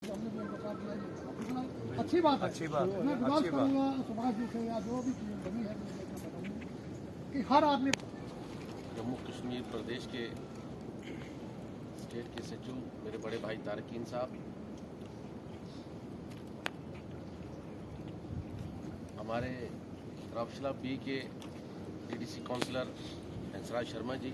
अच्छी बात है। मैं गुजारिश अच्छी बात। करूँगा सुभाष जी से या जो भी टीम बनी है कि हर आदमी जम्मू कश्मीर प्रदेश के स्टेट के सचिव मेरे बड़े भाई तारकीन साहब, हमारे रावशला बी के डीडीसी काउंसलर हंसराज शर्मा जी,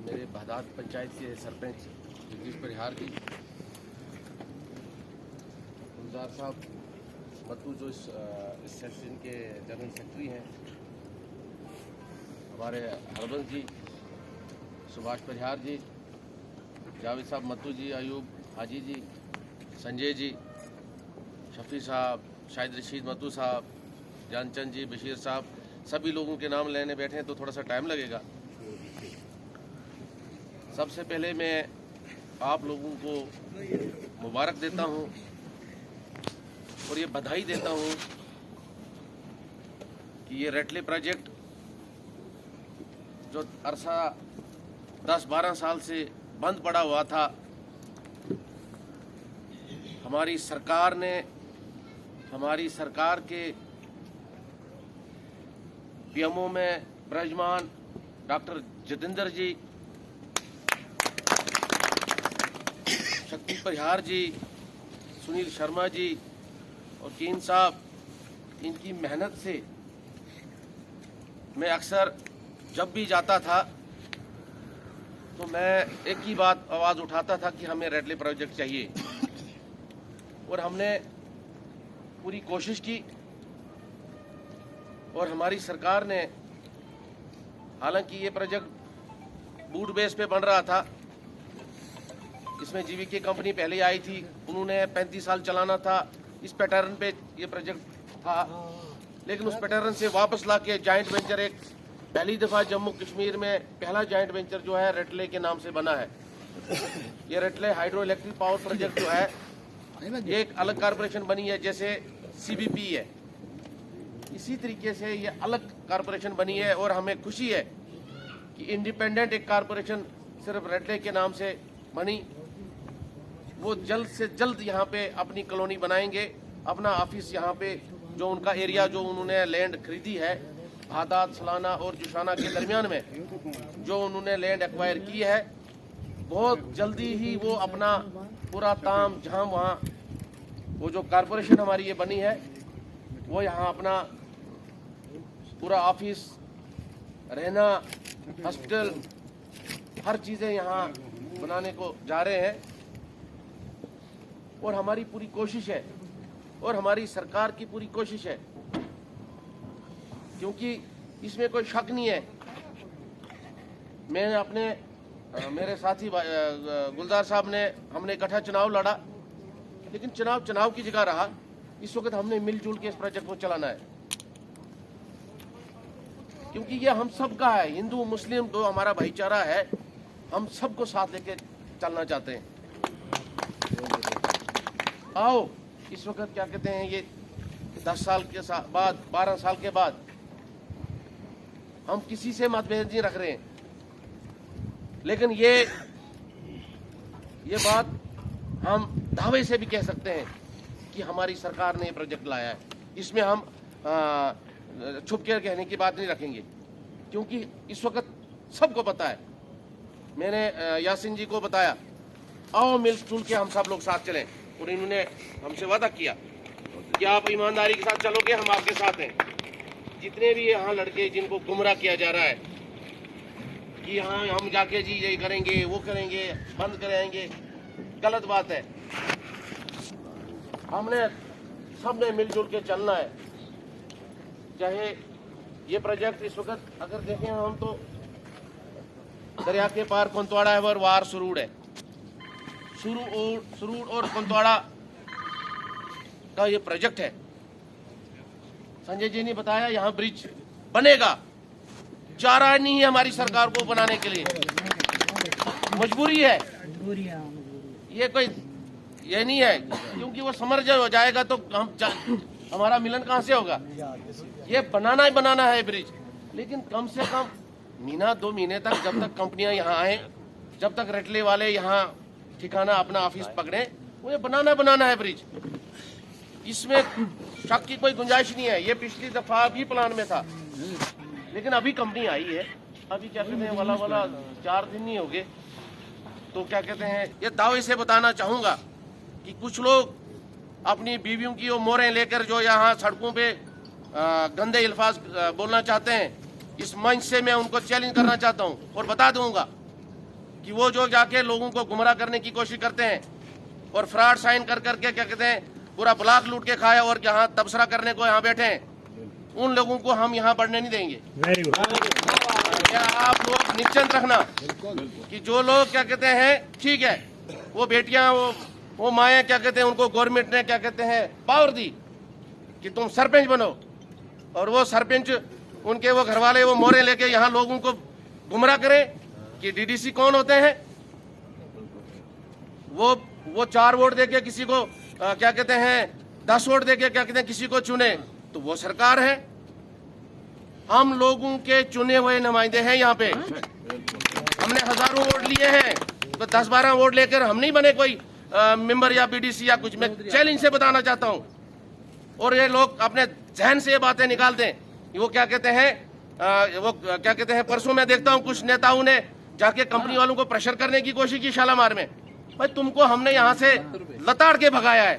मेरे बहदाद पंचायत के सरपंच जगदीश परिहार जी, गुलजार साहब मत्तू जो इस सेक्शन के जनरल सेक्रेटरी हैं, हमारे हरबंस जी, सुभाष परिहार जी, जावेद साहब मत्तू जी, अयूब हाजी जी, संजय जी, शफी साहब, शाहिद रशीद मत्तू साहब, जानचंद जी, बशीर साहब, सभी लोगों के नाम लेने बैठे हैं तो थोड़ा सा टाइम लगेगा। सबसे पहले मैं आप लोगों को मुबारक देता हूं और ये बधाई देता हूं कि ये रेटले प्रोजेक्ट जो अरसा 10-12 साल से बंद पड़ा हुआ था, हमारी सरकार के पीएमओ में ब्रजमान डॉक्टर जितेंद्र जी, शक्ति परिहार जी, सुनील शर्मा जी और कीन साहब, इनकी मेहनत से मैं अक्सर जब भी जाता था तो मैं एक ही बात आवाज़ उठाता था कि हमें रेटले प्रोजेक्ट चाहिए, और हमने पूरी कोशिश की और हमारी सरकार ने, हालांकि ये प्रोजेक्ट बूट बेस पे बन रहा था, इसमें जीवीके कंपनी पहले आई थी, उन्होंने 35 साल चलाना था, इस पैटर्न पे ये प्रोजेक्ट था, लेकिन उस पैटर्न से वापस लाके जॉइंट वेंचर एक पहली दफ़ा जम्मू कश्मीर में पहला जॉइंट वेंचर जो है रेटले के नाम से बना है। ये रेटले हाइड्रो इलेक्ट्रिक पावर प्रोजेक्ट जो है ये एक अलग कारपोरेशन बनी है, जैसे सीबीपी है, इसी तरीके से ये अलग कारपोरेशन बनी है और हमें खुशी है कि इंडिपेंडेंट एक कारपोरेशन सिर्फ रेटले के नाम से बनी। वो जल्द से जल्द यहाँ पे अपनी कॉलोनी बनाएंगे, अपना ऑफिस यहाँ पे, जो उनका एरिया जो उन्होंने लैंड खरीदी है बहदाद, सलाना और जुशाना के दरमियान में जो उन्होंने लैंड एक्वायर की है, बहुत जल्दी ही वो अपना पूरा ताम जहाँ वहाँ वो जो कारपोरेशन हमारी ये बनी है वो यहाँ अपना पूरा ऑफिस, रहना, हॉस्पिटल, हर चीज़ें यहाँ बनाने को जा रहे हैं। और हमारी पूरी कोशिश है और हमारी सरकार की पूरी कोशिश है, क्योंकि इसमें कोई शक नहीं है। मैंने अपने मेरे साथी गुलजार साहब ने, हमने इकट्ठा चुनाव लड़ा, लेकिन चुनाव की जगह रहा। इस वक्त हमने मिलजुल के इस प्रोजेक्ट को चलाना है, क्योंकि ये हम सब का है, हिंदू मुस्लिम तो हमारा भाईचारा है, हम सबको साथ लेके चलना चाहते हैं। आओ इस वक्त क्या कहते हैं, ये 10 साल के बाद, 12 साल के बाद हम किसी से मतभेद नहीं रख रहे हैं, लेकिन ये बात हम दावे से भी कह सकते हैं कि हमारी सरकार ने ये प्रोजेक्ट लाया है। इसमें हम छुप के कहने की बात नहीं रखेंगे, क्योंकि इस वक्त सबको पता है। मैंने यासिन जी को बताया, आओ मिलजुल के हम सब लोग साथ चलें, और इन्होंने हमसे वादा किया कि आप ईमानदारी के साथ चलोगे, हम आपके साथ हैं। जितने भी यहाँ लड़के जिनको गुमराह किया जा रहा है कि हाँ हम जाके जी ये करेंगे, वो करेंगे, बंद कराएंगे, गलत बात है। हमने सबने मिलजुल के चलना है। चाहे ये प्रोजेक्ट इस वक्त अगर देखें हम तो दरिया के पार कुंतवाड़ा है और वार सुरूड़ है, सुरूड़ और कुंतवाड़ा का ये प्रोजेक्ट है। संजय जी ने बताया यहाँ ब्रिज बनेगा, चारा नहीं है हमारी सरकार को बनाने के लिए, मजबूरी है। ये कोई ये नहीं है, क्योंकि वो समर्ज हो जाएगा तो हमारा मिलन कहाँ से होगा। ये बनाना ही बनाना है ब्रिज, लेकिन कम से कम महीना 2 महीने तक, जब तक कंपनियां यहाँ आए, जब तक रटले वाले यहाँ ठिकाना अपना ऑफिस पकड़े, उन्हें बनाना है ब्रिज, इसमें शक की कोई गुंजाइश नहीं है। ये पिछली दफा भी प्लान में था, लेकिन अभी कंपनी आई है, अभी क्या कहते हैं वाला 4 दिन नहीं हो गए, तो क्या कहते हैं ये दावे से बताना चाहूंगा कि कुछ लोग अपनी बीवियों की वो मोहरें लेकर जो यहाँ सड़कों पे गंदे अल्फाज बोलना चाहते हैं, इस मंच से मैं उनको चैलेंज करना चाहता हूँ और बता दूंगा कि वो जो जाके लोगों को गुमराह करने की कोशिश करते हैं और फ्रॉड साइन कर करके क्या कहते हैं पूरा ब्लॉक लूट के खाए और यहाँ तबसरा करने को यहाँ बैठे हैं, उन लोगों को हम यहाँ बढ़ने नहीं देंगे। क्या आप लोग निश्चिंत रखना कि जो लोग क्या कहते हैं ठीक है, वो बेटियां वो माएँ क्या कहते हैं उनको गवर्नमेंट ने क्या कहते हैं पावर दी कि तुम सरपंच बनो, और वो सरपंच उनके वो घरवाले वो मोहरे लेके यहाँ लोगों को गुमराह करें कि डीडीसी कौन होते हैं। वो 4 वोट देके किसी को क्या कहते हैं 10 वोट देके क्या कहते हैं किसी को चुने, तो वो सरकार है। हम लोगों के चुने हुए नुमाइंदे हैं यहाँ पे, हमने हजारों वोट लिए हैं, तो 10-12 वोट लेकर हम नहीं बने कोई मेंबर या बीडीसी या कुछ। मैं चैलेंज से बताना चाहता हूँ, और ये लोग अपने जहन से ये बातें निकाल दें। वो क्या कहते हैं वो क्या कहते हैं परसों मैं देखता हूँ कुछ नेताओं ने जाके कंपनी वालों को प्रेशर करने की कोशिश की शालामार में। भाई तुमको हमने यहाँ से लताड़ के भगाया है,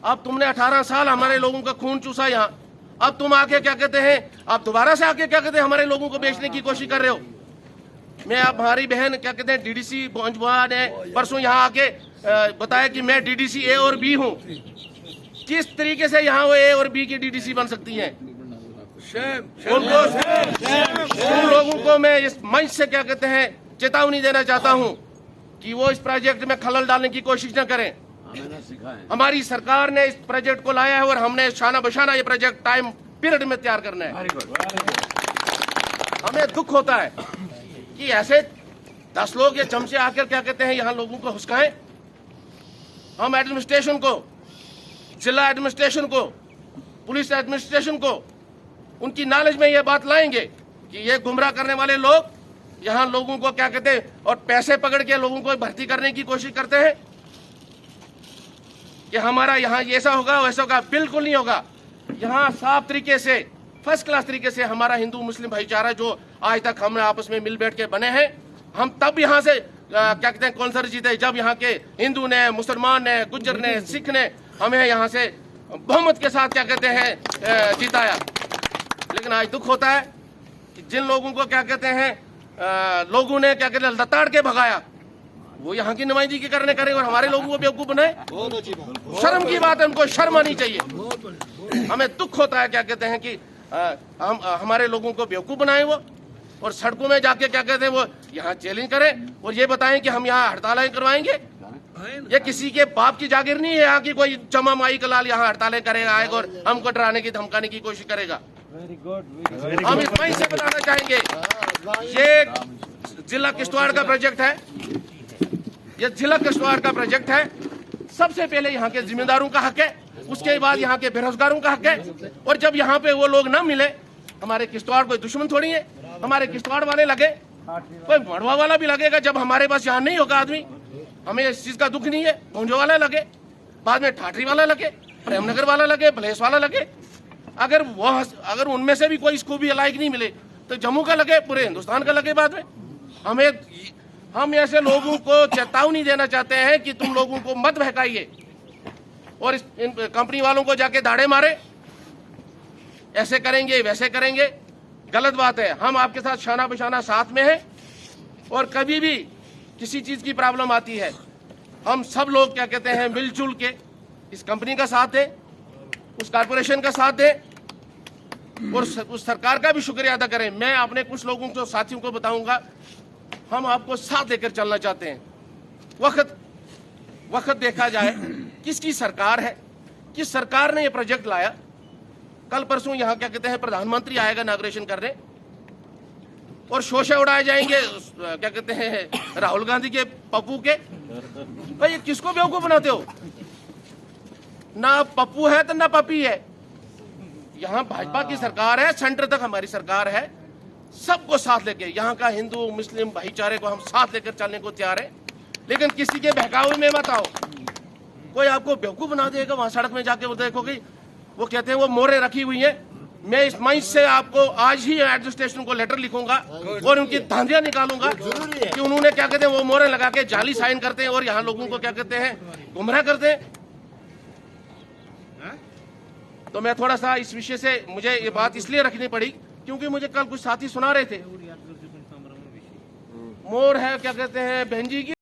अब तुमने 18 साल हमारे लोगों का खून चूसा यहाँ, अब तुम आके क्या कहते हैं आप दोबारा से आके क्या कहते हैं हमारे लोगों को बेचने की कोशिश कर रहे हो। मैं अब हमारी बहन क्या कहते हैं डीडीसी भोंजबुआ ने परसों यहाँ आके बताया कि मैं डीडीसी ए और बी हूँ। किस तरीके से यहाँ वो ए और बी की डीडीसी बन सकती हैं? उन लोगों को मैं इस मंच से क्या कहते हैं चेतावनी देना चाहता हूँ कि वो इस प्रोजेक्ट में खलल डालने की कोशिश न करें। हमारी सरकार ने इस प्रोजेक्ट को लाया है और हमने शाना बशाना ये प्रोजेक्ट टाइम पीरियड में तैयार करना है। हमें दुख होता है कि ऐसे 10 लोग ये चमचे आकर क्या कहते हैं यहाँ लोगों को हुस्काएं। हम एडमिनिस्ट्रेशन को, जिला एडमिनिस्ट्रेशन को, पुलिस एडमिनिस्ट्रेशन को उनकी नॉलेज में ये बात लाएंगे कि ये गुमराह करने वाले लोग यहाँ लोगों को क्या कहते हैं और पैसे पकड़ के लोगों को भर्ती करने की कोशिश करते हैं कि हमारा यहाँ ऐसा होगा वैसा होगा। बिल्कुल नहीं होगा। यहाँ साफ तरीके से फर्स्ट क्लास तरीके से हमारा हिंदू मुस्लिम भाईचारा जो आज तक हम आपस में मिल बैठ के बने हैं, हम तब यहाँ से क्या कहते हैं कौंसर जीते जब यहाँ के हिंदू ने, मुसलमान ने, गुज्जर ने, सिख ने हमें यहाँ से बहुमत के साथ क्या कहते हैं जिताया। लेकिन आज दुख होता है कि जिन लोगों को क्या कहते हैं लोगों ने क्या कहते हैं लताड़ के भगाया, वो यहाँ की नुमाइंदगी करने करे और हमारे लोगों को बेवकूफ बनाए। शर्म की बात है, उनको शर्म आनी चाहिए। हमें दुख होता है क्या कहते हैं कि हम हमारे लोगों को बेवकूफ बनाए वो, और सड़कों में जाके क्या कहते हैं वो यहाँ चैलेंज करें और ये बताएं कि हम यहाँ हड़तालें करवाएंगे। ये किसी के बाप की जागीर नहीं है यहाँ की कोई चमा माई कलाल यहाँ हड़तालें करेगा आएगा और हमको डराने की धमकाने की कोशिश करेगा। हम इस वहीं से बताना चाहेंगे, ये जिला किश्तवाड़ का प्रोजेक्ट है, ये जिला किश्तवाड़ का प्रोजेक्ट है। सबसे पहले यहाँ के जिम्मेदारों का हक है, उसके बाद यहाँ के बेरोजगारों का हक है। और जब यहाँ पे वो लोग ना मिले, हमारे किश्तवाड़ कोई दुश्मन थोड़ी है, हमारे किश्तवाड़ वाले लगे, कोई मड़वा वाला भी लगेगा जब हमारे पास यहाँ नहीं होगा आदमी। हमें इस चीज का दुख नहीं है। भोंजो वाला लगे, बाद में ठाठरी वाला लगे, प्रेमनगर वाला लगे, भलेस वाला लगे, अगर उनमें से भी कोई इसको भी लायक नहीं मिले तो जम्मू का लगे, पूरे हिंदुस्तान का लगे बाद में। हम ऐसे लोगों को चेतावनी देना चाहते हैं कि तुम लोगों को मत बहकाइए और इन कंपनी वालों को जाके दाड़े मारे, ऐसे करेंगे वैसे करेंगे, गलत बात है। हम आपके साथ शाना बशाना साथ में हैं और कभी भी किसी चीज की प्रॉब्लम आती है हम सब लोग क्या कहते हैं मिलजुल के इस कंपनी का साथ दें, उस कारपोरेशन का साथ दें और उस सरकार का भी शुक्रिया अदा करें। मैं अपने कुछ लोगों को साथियों को बताऊंगा, हम आपको साथ देकर चलना चाहते हैं। वक्त देखा जाए किसकी सरकार है, किस सरकार ने ये प्रोजेक्ट लाया। कल परसों यहाँ क्या कहते हैं प्रधानमंत्री आएगा इनॉग्रेशन करने और शोशे उड़ाए जाएंगे क्या कहते हैं राहुल गांधी के पप्पू के। भाई ये किसको बेवकूफ बनाते हो? ना पप्पू है तो ना पपी है। यहाँ भाजपा की सरकार है, सेंटर तक हमारी सरकार है, सबको साथ लेके, यहाँ का हिंदू मुस्लिम भाईचारे को हम साथ लेकर चलने को तैयार है, लेकिन किसी के बहकावे में मत आओ। कोई आपको बेवकूफ बना देगा, वहां सड़क में जाके वो देखोगे, वो कहते हैं वो मोहरें रखी हुई हैं। मैं इस मंच से आपको आज ही एडमिनिस्ट्रेशन को लेटर लिखूंगा और उनकी धांधियां निकालूंगा कि उन्होंने क्या कहते हैं वो मोहरें लगा के जाली साइन करते हैं और यहाँ लोगों को क्या कहते हैं गुमराह करते हैं। तो मैं थोड़ा सा इस विषय से, मुझे ये बात इसलिए रखनी पड़ी क्योंकि मुझे कल कुछ साथी सुना रहे थे, मोर है क्या कहते हैं बहन जी की